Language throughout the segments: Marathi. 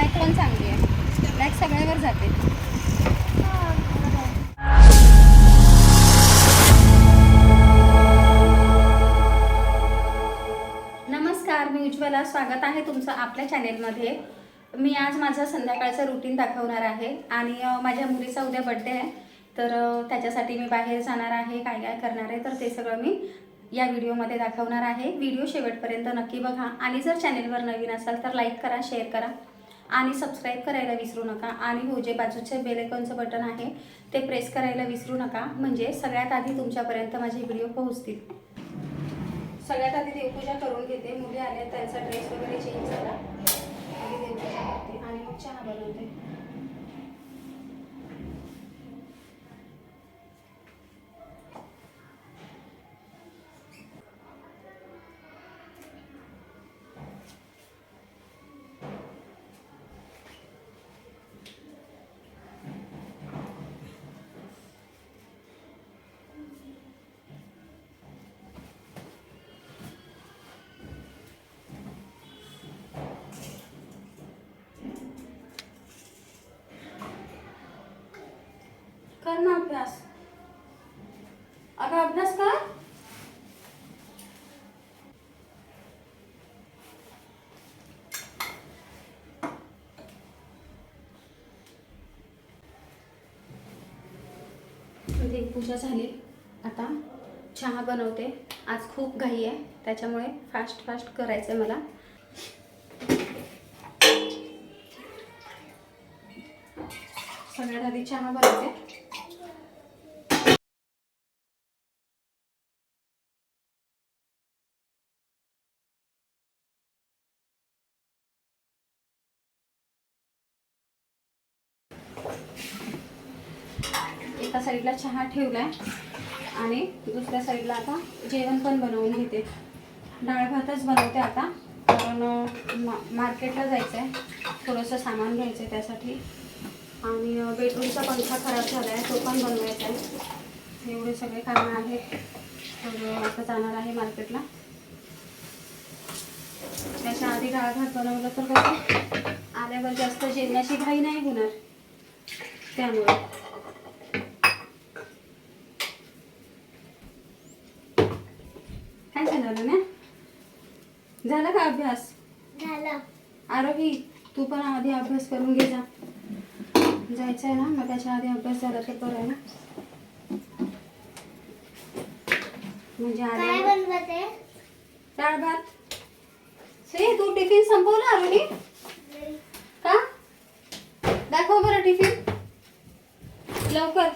ब्लॅक पण चांगली आहे, ब्लॅक सगळ्यावर जाते. नमस्कार, मी उज्ज्वला. स्वागत आहे तुमचं आपल्या चॅनेलमध्ये. मी आज माझं संध्याकाळचं रुटीन दाखवणार आहे आणि माझ्या मुलीचा उद्या बड्डे आहे, तर त्याच्यासाठी मी बाहेर जाणार आहे. काय काय करणार आहे तर ते सगळं मी या व्हिडिओमध्ये दाखवणार आहे. व्हिडिओ शेवटपर्यंत नक्की बघा आणि जर चॅनेलवर नवीन असाल तर लाईक करा, शेअर करा आणि सबस्क्राईब करायला विसरू नका. आणि हो, जे बाजूचे बेल आयकॉनचं बटन आहे ते प्रेस करायला विसरू नका, म्हणजे सगळ्यात आधी तुमच्यापर्यंत माझे व्हिडिओ पोहोचतील. सगळ्यात आधी देवपूजा करून घेते. मुली आल्या, त्यांचा ड्रेस वगैरे चेंज झाला, आधी देवपूजा करते आणि मग चहा बनवते. कर ना अभ्यास. अगं अभ्यास कर. देवपूजा झाली, आता चहा बनवते. आज खूप घाई आहे, त्याच्यामुळे फास्ट फास्ट करायचं आहे मला. सगळ्यात आधी चहा बनवते. एका साईडला चहा ठेवलाय आणि दुसऱ्या साईडला आता जेवण पण बनवून घेते. डाळ भातच बनवते आता, कारण मार्केटला जायचं आहे, थोडंसं सामान घ्यायचं आहे त्यासाठी. आणि बेडरूमचा पंखा खराब झाला आहे, तो पण बनवायचा आहे. एवढे सगळे कामं आहेत, तर आता जाणार आहे मार्केटला. त्याच्या आधी डाळ भात बनवलं तर कसं आल्यावर जास्त जेवणाची घाई नाही होणार, त्यामुळे. काय झालं ना? झाला का अभ्यास? झाला. आरोही, तू पण आधी अभ्यास करून घे जा. जायचं आहे ना, मग त्याच्या आधी अभ्यास झाला तर बरं आहे ना. म्हणजे काय बनवत आहे? डाळ भात. श्री, तू टिफिन संपवला आरोही? का? दाखव बरं टिफिन लवकर.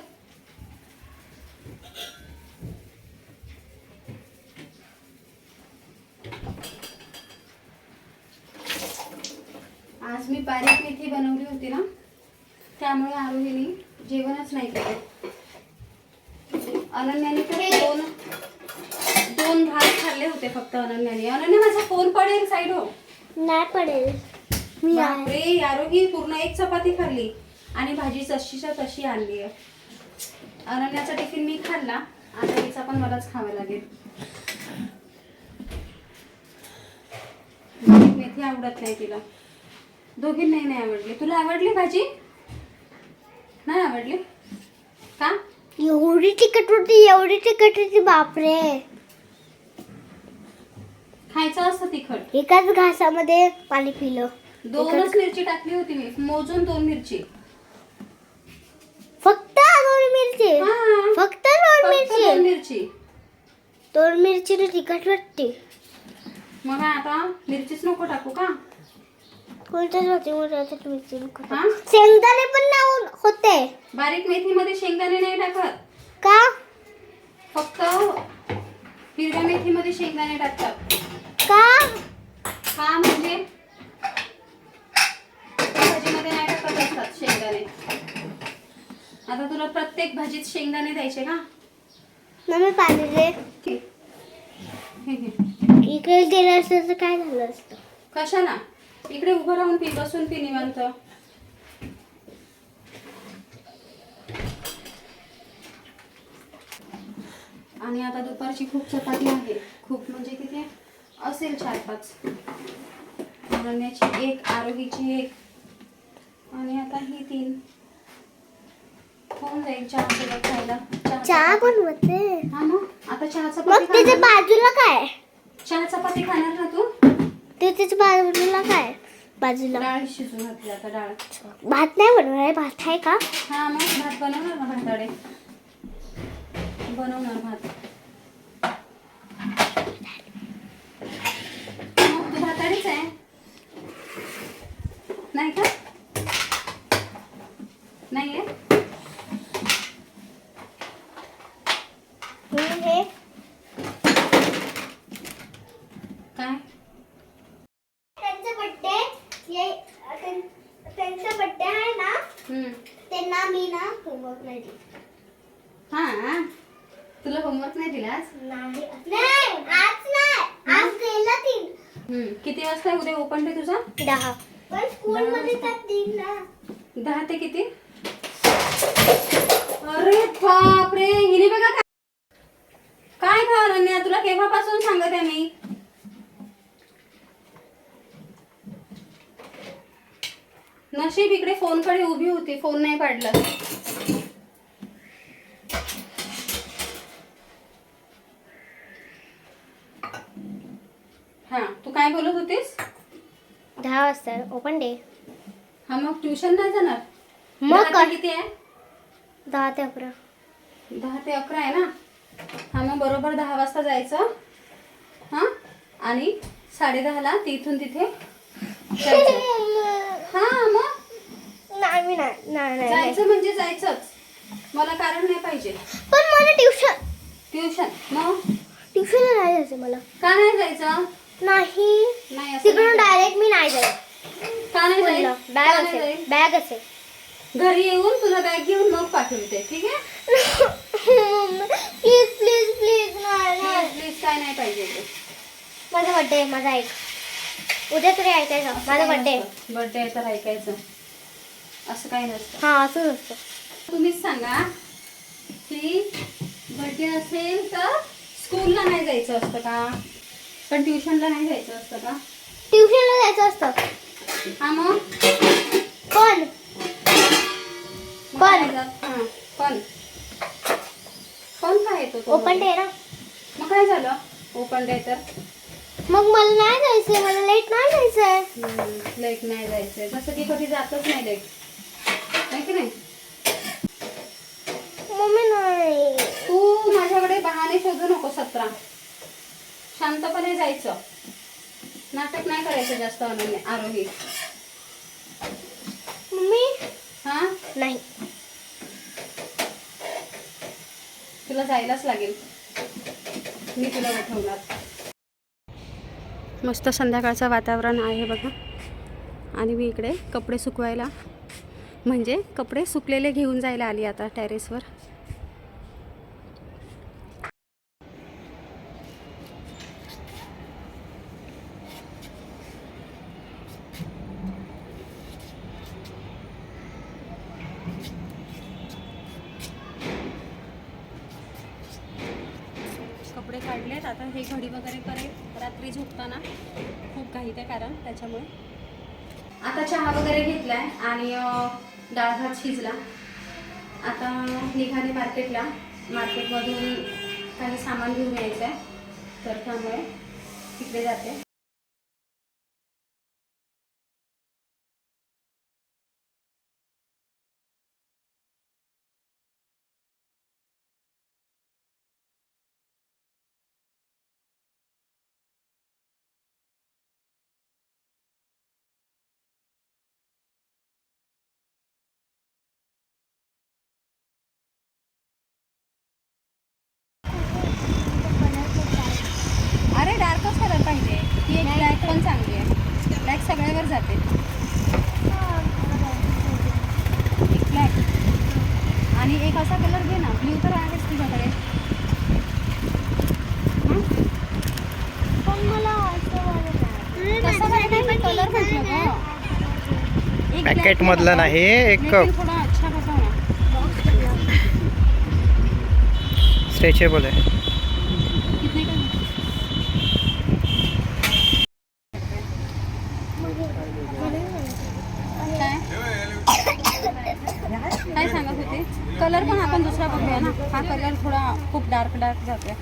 आज मी बारीक मेथी बनवली होती ना, त्यामुळे आरोहीने जेवणच नाही केलं. अनन्याने तर दोन भात खाल्ले होते फक्त अनन्याने. अनन्या, माझा फोन पडेल, साईड हो. नाही पडेल. मी बापरे, आरोही पूर्ण एक चपाती खाल्ली आणि भाजी तशीच्या तशी आणली आहे. अनन्याचा टिफिन मी खाल्ला, आता तिचा पण मलाच खावा लागेल. मेथी आवडत नाही तिला, दोघींनाही नाही आवडली. तुला आवडली भाजी? नाही आवडली का? एवढी तिखट होती, एवढी तिखट होती, बापरे. खायचं असतं तिखट. एकाच घासामध्ये पाणी पिलं. दोनच मिरची टाकली होती मी, मोजून 2 मिरची. फक्त 2 मिरची? हा. फक्त 2 मिरची? 2 मिरची. 2 मिरची तिखट वाटते. मग आता मिरचीच नको टाकू का? कोणत्याच होती मिरची नको. हा? शेंगदाणे पण नाही होते. बारीक मेथी मध्ये शेंगदाणे नाही टाकत का? फक्त हिरव्या मेथी मध्ये शेंगदाणे टाकतात. का? का म्हणजे भाजीमध्ये नाही टाकत असतात शेंगदाणे. आता तुला प्रत्येक भाजीत शेंगदाणे द्यायचे का? मम्मी पाणी दे. इकडे गेलं असतं तर काय झालं असतं? कशाला? इकडे उभं राहून पी, बसून पी निवांत. आणि आता दुपारची खूप चपाती आहे, खूप म्हणजे किती असेल 4-5. अनन्याची एक, आरोहीची एक, आणि आता ही 3 होऊन जाईल चहा सोबत खायला. चहा बनवते. हा मग आता चहा मग चपाती त्याच्या खाणार? बाजूला काय? चहा चपाती खाणार ना तू? त्याच्या बाजूला काय? बाजूला डाळ शिजून घातली आता डाळ. भात नाही बनवणार आहे. भात आहे का? हा मग भात बनवणार ना भाताडे. बनवणार भात. मग तू भाताडीच आहे नाही का? नाही आहे? हे काय? त्यांचा बर्थडे त्यांचा बर्थडे आहे ना. त्यांना मी ना होमवर्क नाही दिला. हा तुला होमवर्क नाही दिलास? नाही आज नाही. आज दिला 3. किती वाजता आहे उद्या ओपन डे तुझा? 10. पण स्कूल मध्ये तर 3 ना. 10 ते किती? अरे बापरे, हिने बघा काय खा अनन्या, तुला केव्हापासून सांगत आहे मी. नशीब इकडे फोनकडे उभी होती, फोन नाही पाडला. हा तू काय बोलत होतीस? 10 वाजता ओपन डे. हा मग ट्युशन नाही जाणार? मग 10 ते किती आहे? 10 ते 11. 10 ते 11 आहे ना. हा मग बरोबर 10 वाजता जायचं. हा आणि 10:30ला तिथून तिथे जायचं. हा मग नाही मी नाही जायचं म्हणजे जायचंच. मला कारण नाही पाहिजे. पण मला ट्युशन मग ट्युशनला नाही जायचं. मला का नाही जायचं? नाही नाही असं तिकडून नाही डायरेक्ट मी नाही जाईल. जायचं. का नाही जाईल? बॅग का नाही असेल. जाईल? बॅग असेल. घरी येऊन तुला बॅग घेऊन मग पाठवते. ठीक आहे? प्लीज प्लीज प्लीज नाही. प्लीज काय नाही पाहिजे ते. माझा बर्थडे माझा ऐक. उद्या तरी ऐकायचं. माझा बर्थडे. बर्थडे तर ऐकायचं. असं काही नसतं. हा असंच असतं. तुम्हीच सांगा की बर्थडे असेल तर स्कूलला नाही जायचं असतं का? पण ट्युशनला नाही जायचं असतं का? ट्युशनला जायचं असतं. हा मग पण काय जात? हा पण काय येतो तो? ओपन डे ना. मग काय झालं ओपन डे तर? मग मला नाही जायचंय. मला लेट नाही जायचंय. लेट नाही जायचंय. जसं की कधी जातच नाही लेट, नाही की नाही? मम्मी नाही. तू माझ्याकडे बहाणे शोधू नको. 17 शांतपणे जायचं. नाटक नाही करायचं जास्त. आरोही मम्मी हा नाही. तुला जायलाच लागेल. मी तुला उठवणार. मस्त संध्याकाळचं वातावरण आहे बघा. आणि मी इकडे कपडे सुकवायला म्हणजे कपडे सुकलेले घेऊन जायला आली आता टेरेसवर. कपडे काढलेत. आता हे घडी वगैरे करेल. रात्री झोपताना खूप घाईत आहे कारण त्याच्यामुळे. आता चहा वगैरे घेतलाय आणि डाळ भात शिजला. आता निघाले मार्केटला. मार्केटमधून काही सामान घेऊन यायचं आहे तर त्यामुळे तिकडे जाते. अरे डार्कच कलर पाहिजे. ही एक ब्लॅक पण चांगली आहे. ब्लॅक सगळ्यावर जाते. एक ब्लॅक आणि एक असा कलर घे ना. ब्ल्यू तर आहेच तुझ्याकडे. पण मला असं तसं काही नाही. कलर म्हटलं गं. एक पॅकेट black मधला घे नाही. एक लेकिन थोडा अच्छा बताओ ना. स्ट्रेचेबल आहे. कितने का है? काय? कलर पण आपण दुसरा बघूया ना. हा कलर थोडा खूप डार्क जातोय.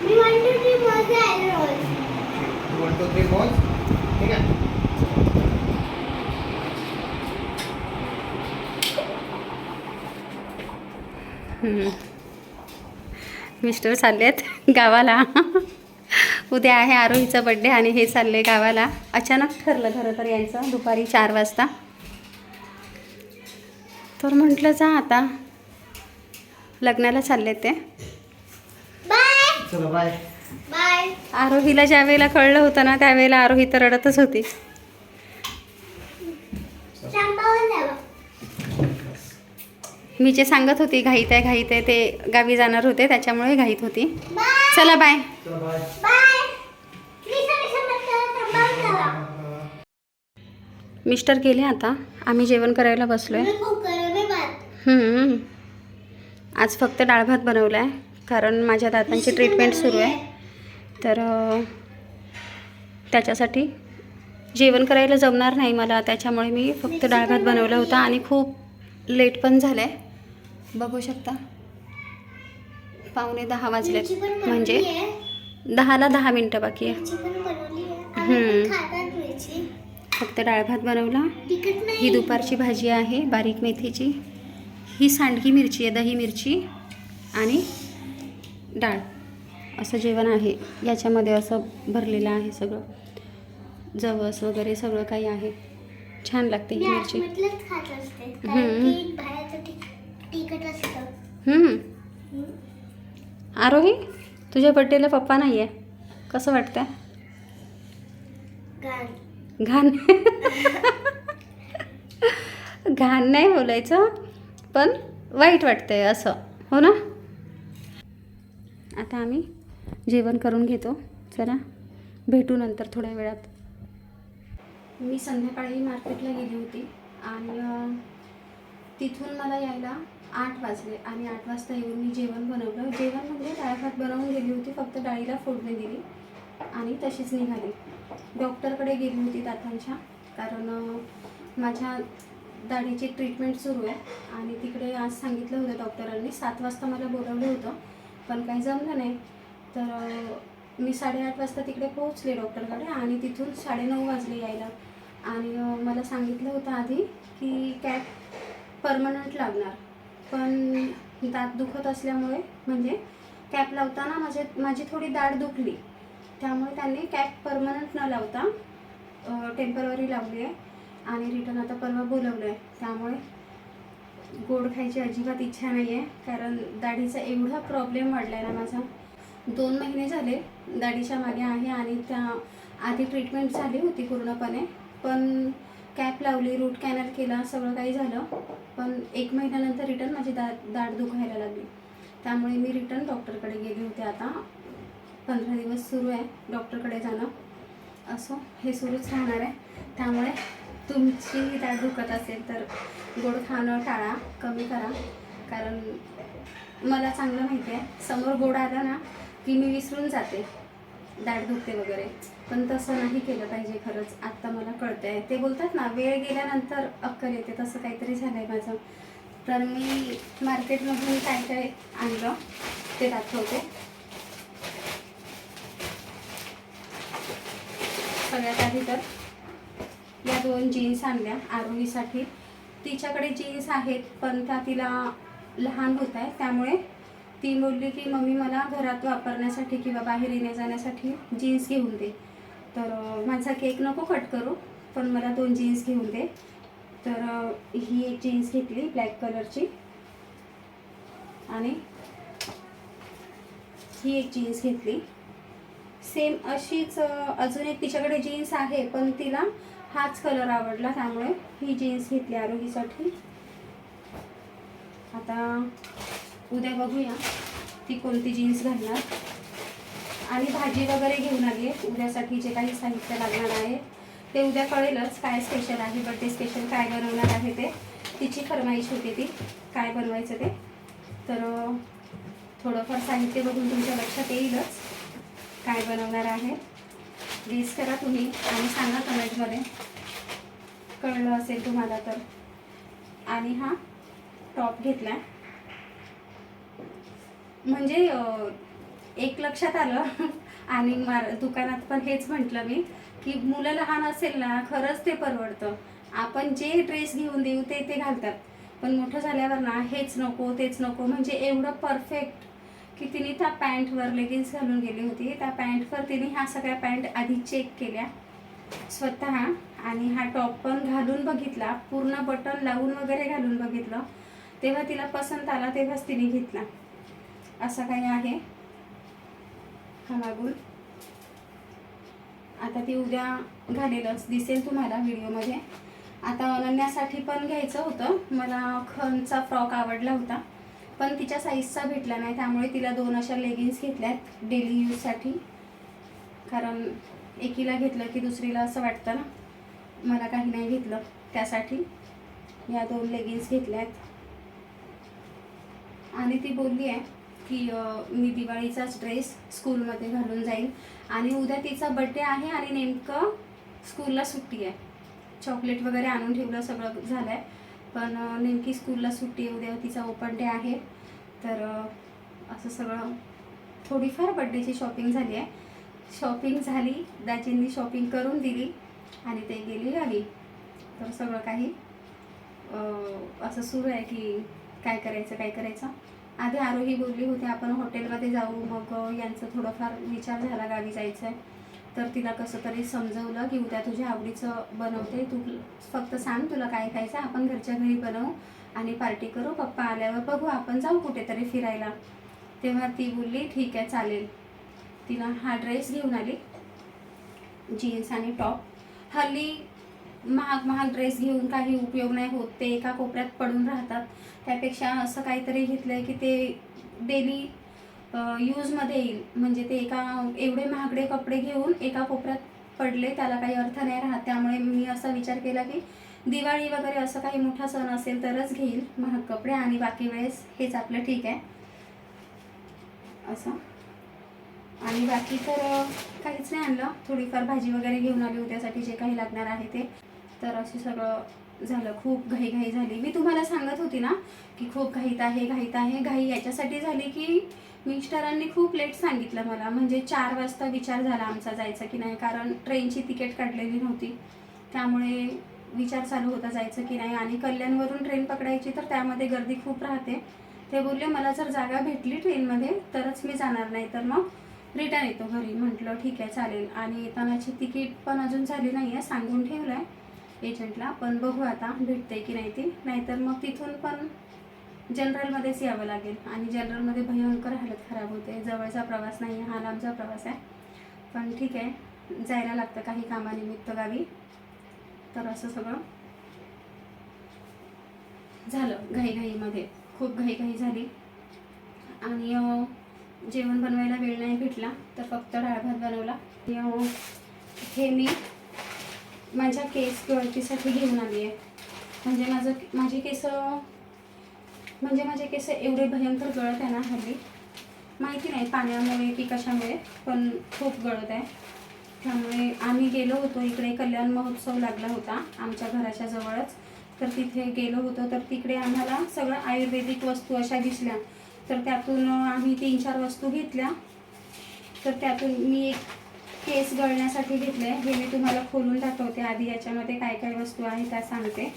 मी म्हणते ती मजा आहे रोज. 1 2 3 balls. ठीक आहे. मिस्टर चाललेत गावाला. उद्या आहे आरोहीचा बड्डे आणि हे चालले गावाला. अचानक ठरलं खरं तर यायचं दुपारी 4 वाजता. तर म्हटलं जा आता, लग्नाला चालले ते. बाय चला बाय. बाय. आरोहीला ज्या वेळेला कळलं होतं ना त्यावेळेला आरोही तर रडतच होती. शांबावर जावा. मी जे सांगत होती घाईत आहे ते गावी जाणार होते त्याच्यामुळे घाईत होती. बाय चला बाय. चला बाय. बाय. मी शांबावर जावा. मिस्टर गेले आता. आम्ही जेवण करायला बसलोय. मी कुकर में बात. आज फक्त डाळ भात बनवला आहे कारण माझ्या दातांची ट्रीटमेंट सुरू आहे. तर त्याच्यासाठी जेवण करायला जमणार नाही मला, त्याच्यामुळे मी फक्त डाळ भात बनवला होता आणि खूप लेट पण झालं आहे. बघू शकता 9:45 वाजलेत, म्हणजे 10ला 10 मिनटं बाकी आहे. मिरची पण बनवली आहे. आम्ही पण खातात मिरची. फक्त डाळ भात बनवला. तिखट नाही. ही दुपारची भाजी आहे बारीक मेथीची. ही सांडगी मिरची आहे, दही मिरची आणि डाळ असं जेवण आहे. याच्यामध्ये असं भरलेलं आहे सगळं, जवस वगैरे सगळं काही आहे. छान लागते ही मिरची. म्हटलंच खात असते कारण की बाहेरचं तिखट असतं. आरोही तुझ्या बड्डेला पप्पा नाही आहे, कसं वाटतं? घाण घाण नाही बोलायचं, पण वाईट वाटतंय असं, हो ना. आता आम्ही जेवण करून घेतो. चला भेटू नंतर थोड्या वेळात. मी संध्याकाळी मार्केटला गेली होती आणि तिथून मला यायला 8 वाजले आणि 8 वाजता येऊन मी जेवण बनवलं. जेवण म्हणजे डाळ भात बनवून गेली होती, फक्त डाळीला फोडणी दिली आणि तशीच निघाली. डॉक्टरकडे गेली होती दातांच्या, कारण माझ्या दाढीची ट्रीटमेंट सुरू आहे आणि तिकडे आज सांगितलं होतं डॉक्टरांनी. 7 वाजता मला बोलवलं होतं पण काही जमलं नाही. तर मी 8:30 वाजता तिकडे पोहोचले डॉक्टरकडे आणि तिथून 9:30 वाजले यायला. आणि मला सांगितलं होतं आधी की कॅप परमनंट लागणार, पण दात दुखत असल्यामुळे, म्हणजे कॅप लावताना माझी थोडी दाढ दुखली, त्यामुळे त्यांनी कॅप परमनंट न लावता टेम्पररी लावली आहे आणि रिटर्न आता परवा बोलवलं आहे. त्यामुळे गोड खायची अजिबात इच्छा नाही आहे, कारण दाढीचा एवढा प्रॉब्लेम वाढला आहे ना माझा. 2 महिने झाले दाढीच्या मागे आहे आणि त्या आधी ट्रीटमेंट झाली होती पूर्णपणे, पण कॅप लावली, रूट कॅनल केला, सगळं काही झालं, पण 1 महिन्यानंतर रिटर्न माझी दाढ दुखायला लागली. त्यामुळे मी रिटर्न डॉक्टरकडे गेले होते. आता 15 दिवस सुरू आहे डॉक्टरकडे जाणं. असो, हे सुरूच राहणार आहे. त्यामुळे तुमची दाढ दुखत असेल तर गोड खाणं टाळा, कमी करा, कारण मला चांगलं माहिती आहे समोर गोड आलं ना की मी विसरून जाते दाढ दुखते वगैरे, पण तसं नाही केलं पाहिजे. खरंच आत्ता मला कळतं आहे. ते बोलतात ना वेळ गेल्यानंतर अक्कल येते, तसं काहीतरी झालं आहे माझं. तर मी मार्केटमधून काय काय आणलं ते दाखवते. सगळ्यात आधी तर या 2 जीन्स आणल्या आरोहीसाठी. तिच्याकडे जीन्स आहेत पण त्या तिला लहान होत आहे, त्यामुळे ती बोलली की मम्मी मला घरात वापरण्यासाठी किंवा बाहेर येण्या जाण्यासाठी जीन्स घेऊन दे. तर माझा केक नको कट करू, पण मला 2 जीन्स घेऊन दे. तर ही एक जीन्स घेतली ब्लॅक कलरची आणि ही एक जीन्स घेतली सेम अशीच. अजून एक तिच्याकडे जीन्स आहे पण तिला हाच कलर आवडला, त्यामुळे ही जीन्स घेतली आरोहीसाठी. आता उद्या बघूया ती कोणती जीन्स घालणार. आणि भाजी वगैरे घेऊन आली आहे. उद्यासाठी जे काही साहित्य लागणार आहे ते उद्या कळेलच काय स्पेशल आहे, बर्थडे स्पेशल काय बनवणार आहे ते. तिची फरमाईश होती ती काय बनवायचं ते. तर थोडंफार साहित्य बघून तुमच्या लक्षात येईलच काय बनवणार आहे. गेस करा तुम्ही आणि सांगा कमेंटमध्ये, कळलं असेल तुम्हाला तर. आणि हा टॉप घेतला म्हणजे एक लक्षात आलं आणि दुकानात पण हेच म्हटलं मी की मुलं लहान असेल ना खरंच ते परवडतं. आपण जे ड्रेस घेऊन देऊ ते घालतात, पण मोठं झाल्यावर ना हेच नको तेच नको. म्हणजे एवढं परफेक्ट की तिने त्या पॅन्टवर लेगिन्स घालून गेली होती, त्या पॅन्टवर तिने ह्या सगळ्या पॅन्ट आधी चेक केल्या स्वतः आणि हा टॉप पण घालून बघितला, पूर्ण बटन लावून वगैरे घालून बघितलं. तेव्हा तिला पसंत आला, तेव्हाच तिने घेतला. असं काही आहे हा मागून. आता ती उद्या घालेलच, दिसेल तुम्हाला व्हिडिओमध्ये. आता अनन्यासाठी पण घ्यायचं होतं मला. खनचा फ्रॉक आवडला होता पण तिच्या साईजचा भेटला नाही, त्यामुळे तिला 2 अशा लेगिन्स घेतल्यात डेली यूजसाठी. कारण एकीला घेतलं की दुसरीला असं वाटतं ना मला काही नाही घेतलं, त्यासाठी या 2 लेगिन्स घेतल्यात. आणि ती बोलली आहे की मी दिवाळीचाच ड्रेस स्कूलमध्ये घालून जाईल. आणि उद्या तिचा बड्डे आहे आणि नेमकं स्कूलला सुट्टी आहे. चॉकलेट वगैरे आणून ठेवलं, सगळं झालं आहे, पण नेमकी स्कूलला सुट्टी आहे. उद्या तिचा ओपन डे आहे. तर असं सगळं थोडीफार बड्डेची शॉपिंग झाली आहे. शॉपिंग झाली, दाजींनी शॉपिंग करून दिली आणि ते गेली गावी. तर सगळं काही असं सुरू आहे की काय करायचं. आधी आरोही बोलली होती आपण हॉटेलमध्ये जाऊ, मग यांचं थोडंफार विचार झाला गावी जायचं आहे. तर तिला कसं तरी समजवलं की उद्या तुझ्या आवडीचं बनवते, तू फक्त सांग तुला काय खायचं, आपण घरच्या घरी बनवू आणि पार्टी करू, पप्पा आल्यावर बघू आपण जाऊ कुठेतरी फिरायला. तेव्हा ती बोलली ठीक आहे चालेल. तिला हा ड्रेस घेऊन आली, जीन्स आणि टॉप. हल्ली महाग ड्रेस घेऊन काही उपयोग नाही होत, ते एका कोपऱ्यात पडून राहतात. त्यापेक्षा असं काहीतरी घेतलं आहे की ते डेली यूजमध्ये येईल. म्हणजे ते एवढे महागडे कपडे घेऊन एका कोपऱ्यात पडले त्याला काही अर्थ नाही राहत. त्यामुळे मी असा विचार केला की दिवाळी वगैरे असं काही मोठा सण असेल तरच घेईल महाग कपडे आणि बाकी वेळेस हेच आपलं ठीक आहे असं. आणि बाकी तर काहीच नाही आणलं, थोडीफार भाजी वगैरे घेऊन आली उद्यासाठी जे काही लागणार आहे ते. तर असं सगळं झालं, खूप घाई झाली. मी तुम्हाला सांगत होती ना की खूप घाईत आहे. घाई याच्यासाठी झाली की मिस्टरांनी खूप लेट सांगितलं मला. म्हणजे 4 वाजता विचार झाला आमचा जायचं की नाही, कारण ट्रेनची तिकीट काढलेली नव्हती, त्यामुळे विचार चालू होता जायचं की नाही. आणि कल्याणवरून ट्रेन पकडायची तर त्यामध्ये गर्दी खूप राहते. ते बोलले मला जर जागा भेटली ट्रेनमध्ये तरच मी जाणार, नाही तर मग रिटर्न येतो घरी. म्हटलं ठीक आहे चालेल. आणि येतानाची तिकीट पण अजून झाली नाही आहे, सांगून ठेवलं आहे एजंटला, पण बघू आता भेटते की नाही ती. नाहीतर मग तिथून पण जनरलमध्येच यावं लागेल. आणि जनरलमध्ये भयंकर हालत खराब होते. जवळचा प्रवास नाही आहे, हा लांबचा प्रवास आहे, पण ठीक आहे जायला लागतं काही कामानिमित्त गावी. तर असं सगळं झालं घाईमध्ये, खूप घाई झाली. आणि जेवण बनवायला वेळ नाही भेटला तर फक्त डाळ भात बनवला. हे मी माझ्या केस गळतीसाठी घेऊन आली आहे. म्हणजे माझे केस एवढे भयंकर गळत आहे ना हल्ली, माहिती नाही पाण्यामुळे की कशामुळे, पण खूप गळत आहे. त्यामुळे आम्ही गेलो होतो इकडे, कल्याण महोत्सव लागला होता आमच्या घराच्या जवळच, तर तिथे गेलो होतो. तर तिकडे आम्हाला सगळं आयुर्वेदिक वस्तू अशा दिसल्या, तर त्यातून आम्ही 3-4 वस्तू घेतल्या. तर त्यातून मी एक केस गळण्यासाठी घेतले. हे मी तुम्हाला खोलून दाखवते. आधी याच्यामध्ये काय काय वस्तू आहे त्या सांगते.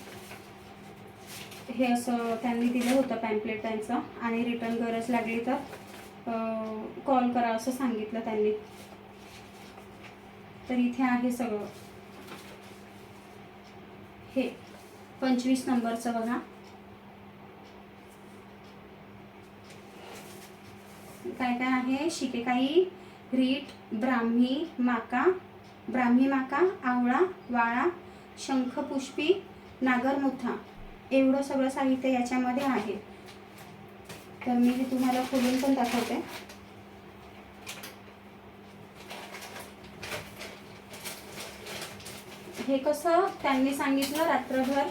हे असं त्यांनी दिलं होतं पॅम्पलेट त्यांचं, आणि रिटर्न गरज लागली तर कॉल करा असं सांगितलं त्यांनी. तर इथे आहे सगळं. हे 25 नंबरचं बघा, काय काय आहे. शिकेकाई, रीठ, ब्राह्मी माका, आवळा, वाळा, शंखपुष्पी, नागरमुथा, एवढं सगळं साहित्य याच्यामध्ये आहे. तर मी हे तुम्हाला खोलून पण दाखवते. हे कसं त्यांनी सांगितलं, रात्रभर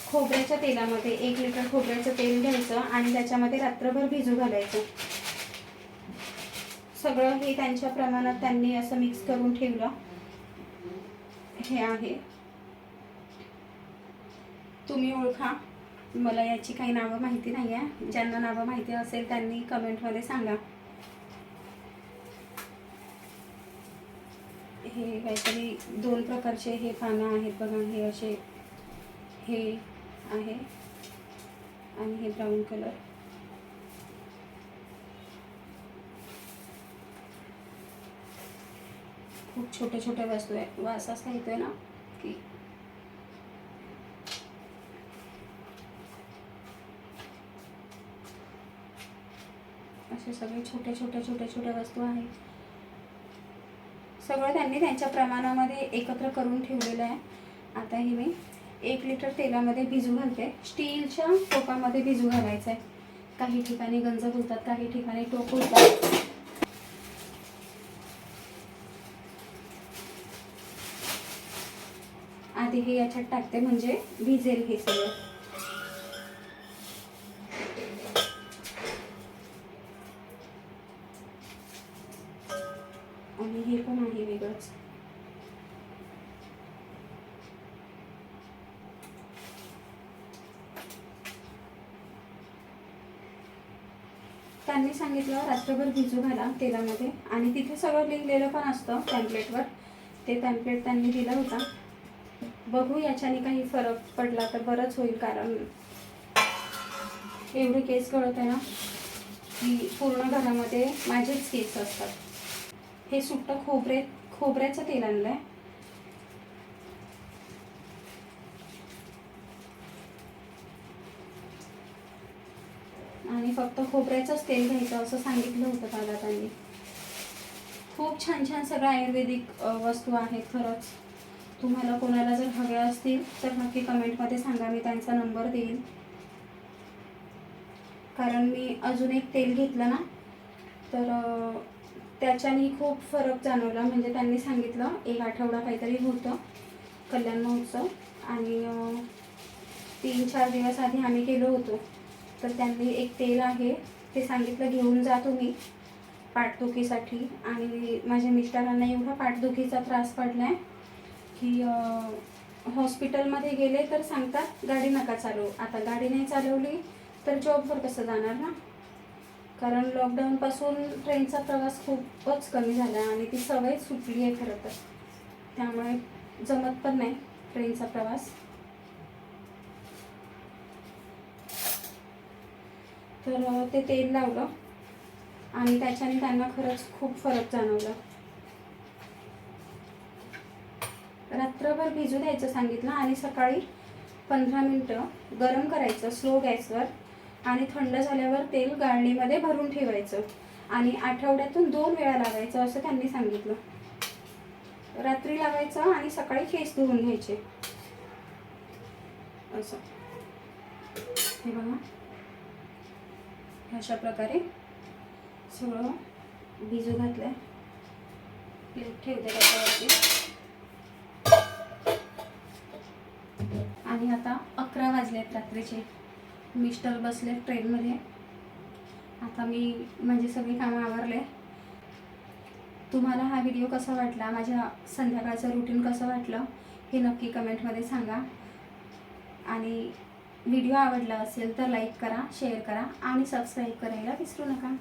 खोबऱ्याच्या तेलामध्ये 1 लिटर खोबऱ्याचं तेल घ्यायचं आणि त्याच्यामध्ये रात्रभर भिजू घालायचं. सगळं हे त्यांच्या प्रमाणात त्यांनी असं मिक्स करून ठेवलं. हे आहे, तुम्ही ओळखा. मला याची काही नावं माहिती नाही आहे. ज्यांना नावं माहिती असेल त्यांनी कमेंटमध्ये सांगा. हे काहीतरी 2 प्रकारचे हे पानं आहेत बघा. हे असे हे आहे आणि हे ब्राऊन कलर. खूप छोटे छोटे वस्तू आहे. वास असा येतोय ना की असे सगळे छोटे छोटे छोटे छोटे वस्तू आहेत. सगळं त्यांनी त्यांच्या प्रमाणामध्ये एकत्र करून ठेवलेलं आहे. आता हे मी 1 लिटर तेलामध्ये भिजू घालते. स्टीलच्या टोपामध्ये भिजू घालायचं आहे. काही ठिकाणी गंज बोलतात, काही ठिकाणी टोप बोलतात. आधी हे याच्यात टाकते म्हणजे भिजेल हे सगळं. आणि हे पण आहे वेगळंच. त्यांनी सांगितलं रात्रभर भिजू घाला तेलामध्ये आणि तिथे सगळं लिहिलेलं पण असतं पॅम्पलेटवर. ते पॅम्पलेट त्यांनी दिला होता. बघू याच्याने काही फरक पडला तर बरंच होईल, कारण एवढे केस गळत आहे ना की पूर्ण घरामध्ये माझेच केस असतात. हे सुट्टं खोबऱ्याचं तेल आणलंय. आणि फक्त खोबऱ्याचंच तेल घ्यायचं असं सांगितलं होतं मला त्यांनी. खूप छान छान सगळं आयुर्वेदिक वस्तू आहेत. खरंच तुम्हाला कोणाला जर हव्या असतील तर नक्की कमेंटमध्ये सांगा, मी त्यांचा नंबर देईन. कारण मी अजून एक तेल घेतलं ना तर त्याच्याने खूप फरक जाणवला. म्हणजे त्यांनी सांगितलं 1 आठवडा काहीतरी होतं कल्याण महोत्सव आणि 3-4 दिवस आधी आम्ही गेलो होतो. तर त्यांनी एक तेल आहे ते सांगितलं घेऊन जा तुम्ही पाठदुखीसाठी. आणि माझ्या मिस्टरांना एवढा पाठदुखीचा त्रास पडला आहे की हॉस्पिटलमध्ये गेले तर सांगतात गाडी नका चालवू. आता गाडी नाही चालवली तर जॉबवर कसं जाणार ना, कारण लॉकडाऊनपासून ट्रेनचा प्रवास खूपच कमी झाला आहे आणि ती सवय सुटली आहे खरं तर. त्यामुळे जमत पण नाही ट्रेनचा प्रवास. तर ते तेल लावलं आणि त्याच्याने त्यांना खरंच खूप फरक जाणवला. रात्रभर भिजू द्यायचं सांगितलं आणि सकाळी 15 मिनटं गरम करायचं स्लो गॅसवर आणि थंड झाल्यावर तेल गाळणीमध्ये भरून ठेवायचं आणि आठवड्यातून 2 वेळा लावायचं असं त्यांनी सांगितलं. रात्री लावायचं आणि सकाळी केस धुवून घ्यायचे असं. हे बघा अशा प्रकारे सगळं भिजू घातलंय. प्लेट ठेवते त्याच्यावरती. आणि आता 11 वाजलेत रात्रीचे. मिस्टर बसले ट्रेनमध्ये. आता मी म्हणजे सगळी कामं आवरले. तुम्हाला हा व्हिडिओ कसा वाटला, माझ्या संध्याकाळचं रुटीन कसं वाटलं हे नक्की कमेंटमध्ये सांगा. आणि व्हिडिओ आवडला असेल तर लाईक करा, शेअर करा आणि सबस्क्राईब करायला विसरू नका.